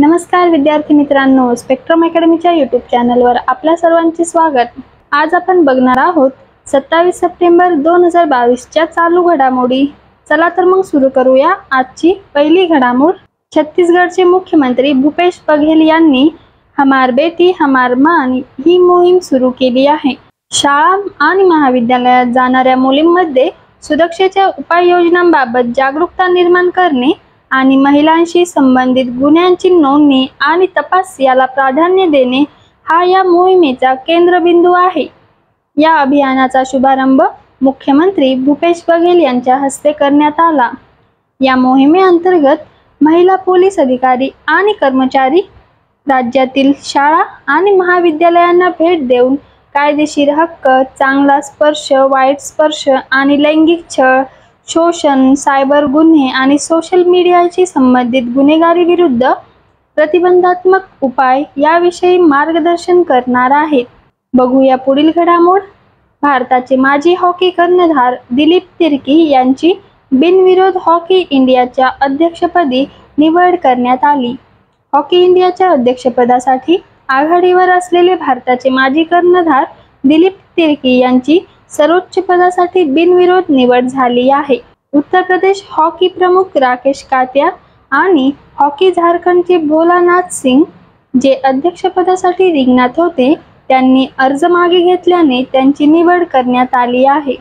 नमस्कार विद्यार्थी मित्रांनो, स्पेक्ट्रम अकॅडमीच्या यूट्यूब चॅनलवर आपल्या सर्वांचे स्वागत। आज आपण बघणार आहोत 27 सप्टेंबर 2022 च्या चालू घडामोडी। चला तर मग सुरू करूया आजची पहिली घडामोड। छत्तीसगडचे मुख्यमंत्री भूपेश बघेल यांनी हमार बेटी हमार मान ही मोहीम सुरू केली आहे। शाळा आणि महाविद्यालयात जाणाऱ्या मुलींमध्ये सुरक्षेच्या उपाययोजनांबाबत जागरूकता निर्माण करणे आणि महिलांशी संबंधित गुन्ह्यांची नोंदणी आणि तपास याला प्राधान्य देणे हा या मोहिमेचा केंद्रबिंदू आहे। या अभियानाचा शुभारंभ मुख्यमंत्री भूपेश बघेल यांच्या हस्ते करण्यात आला। या मोहिमेअंतर्गत महिला पोलीस अधिकारी आणि कर्मचारी राज्यातील शाळा आणि महाविद्यालयांना भेट देऊन कायदेशीर हक्क, चांगला स्पर्श, वाईट स्पर्श आणि लैंगिक छळ, शोषण, सायबर गुन्हे आणि सोशल मीडियाशी संबंधित गुन्हेगारी विरुद्ध प्रतिबंधात्मक उपाय याविषयी मार्गदर्शन करणार आहेत। बघूया पुढील घडामोड। भारताचे माजी हॉकी कर्णधार दिलीप तिर्की यांची बिनविरोध हॉकी इंडियाच्या अध्यक्षपदी निवड करण्यात आली। हॉकी इंडियाच्या अध्यक्षपदासाठी आघाडीवर असलेले भारताचे माजी कर्णधार दिलीप तिर्की यांची सर्वोच्च पदासाठी बिनविरोध निवड झाली आहे। उत्तर प्रदेश हॉकी प्रमुख राकेश कात्या आणि हॉकी झारखंडचे भोलानाथ सिंग जे अध्यक्षपदासाठी रिंगणात होते त्यांनी अर्ज मागे घेतल्याने त्यांची निवड करण्यात आली आहे।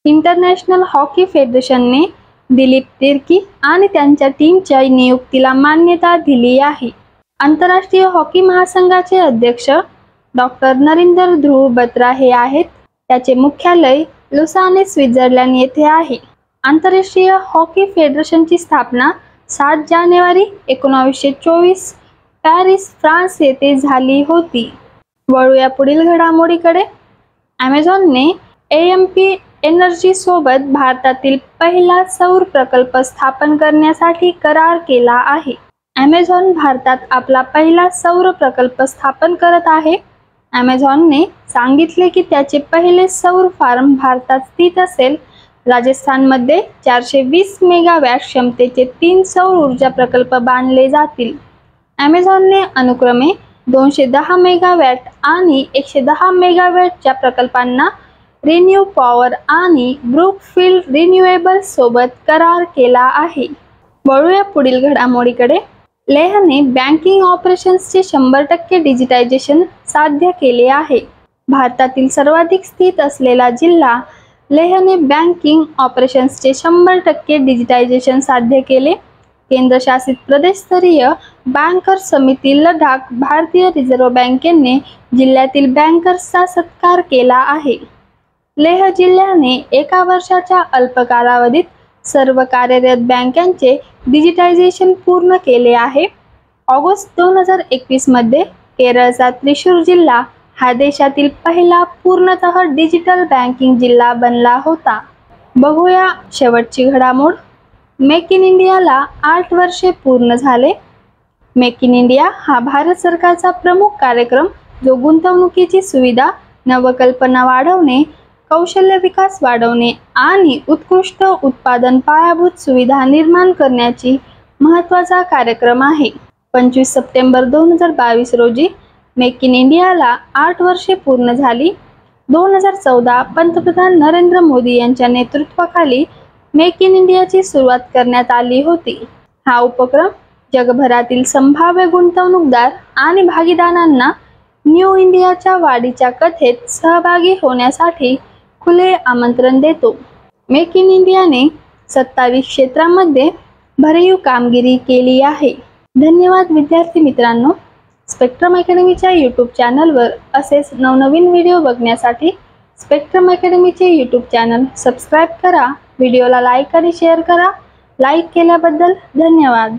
इंटरनॅशनल हॉकी फेडरेशनने दिलीप तिर्की आणि त्यांच्या टीमच्या नियुक्तीला मान्यता दिली आहे। आंतरराष्ट्रीय हॉकी महासंघाचे अध्यक्ष डॉक्टर नरेंद्र ध्रुव बत्रा हे आहेत। त्याचे मुख्यालय लुसाने स्वित्झर्लंड येथे आहे। आंतरराष्ट्रीय हॉकी फेडरेशनची स्थापना 7 जानेवारी 1924 पॅरिस, फ्रान्स येथे झाली होती। वळूया पुढील घडामोडीकडे। ॲमेझॉनने AMP एनर्जी सोबत भारतातील पहिला सौर प्रकल्प स्थापन करण्यासाठी करार केला आहे। ॲमेझॉन भारतात आपला पहिला सौर प्रकल्प स्थापन करत आहे। ॲमेझॉनने सांगितले की त्याचे पहिले सौर फार्म भारतात स्थित असेल। राजस्थानमध्ये 420 मेगावॅट क्षमतेचे 3 सौर ऊर्जा प्रकल्प बांधले जातील। ॲमेझॉनने अनुक्रमे 210 मेगावॅट आणि 110 मेगावॅटच्या प्रकल्पांना रिन्यू पॉवर आणि ब्रुकफील्ड रिन्युएबल्स सोबत करार केला आहे। वळूया पुढील घडामोडीकडे। लेहने बँकिंग ऑपरेशन्सचे 100% डिजिटायझेशन साध्य केले आहे। भारतातील सर्वाधिक स्थित असलेला जिल्हा लेहने बँकिंग ऑपरेशन्सचे 100% डिजिटायझेशन साध्य केले। केंद्रशासित प्रदेशस्तरीय बँकर्स समिती लडाख भारतीय रिझर्व्ह बँकेने जिल्ह्यातील बँकर्सचा सत्कार केला आहे। लेह जिल्ह्याने एका वर्षाच्या अल्प कालावधीत सर्व कार्यरत बँकांचे डिजिटायझेशन पूर्ण केले आहे। ऑगस्ट 2021 मध्ये केरळचा त्रिशूर जिल्हा हा देशातील पहिला पूर्णतः डिजिटल बँकिंग जिल्हा बनला होता। बघूया शेवटची घडामोड। मेक इन इंडियाला 8 वर्षे पूर्ण झाले। मेक इन इंडिया हा भारत सरकारचा प्रमुख कार्यक्रम जो गुंतवणुकीची सुविधा, नवकल्पना वाढवणे, कौशल्य विकास वाढवणे आणि उत्कृष्ट उत्पादन पायाभूत सुविधा निर्माण करण्याची महत्त्वाचा कार्यक्रम आहे। 25 सप्टेंबर 2022 रोजी मेक इन इंडियाला 8 वर्षे पूर्ण झाली। 2014 पंतप्रधान नरेंद्र मोदी यांच्या नेतृत्वाखाली मेक इन इंडियाची सुरुवात करण्यात आली होती। हा उपक्रम जगभरातील संभाव्य गुंतवणूकदार आणि भागीदारांना न्यू इंडियाच्या वाढीच्या कथेत सहभागी होण्यासाठी खुले आमंत्रण देतो। मेक इन इंडियाने 27 क्षेत्रांमध्ये भरीव कामगिरी केली आहे। धन्यवाद विद्यार्थी मित्रांनो। स्पेक्ट्रम अकॅडमीच्या यूट्यूब चॅनलवर असेच नवनवीन व्हिडिओ बघण्यासाठी स्पेक्ट्रम अकॅडमीचे यूट्यूब चॅनल सबस्क्राईब करा। व्हिडिओला लाईक आणि शेअर करा। लाईक केल्याबद्दल धन्यवाद।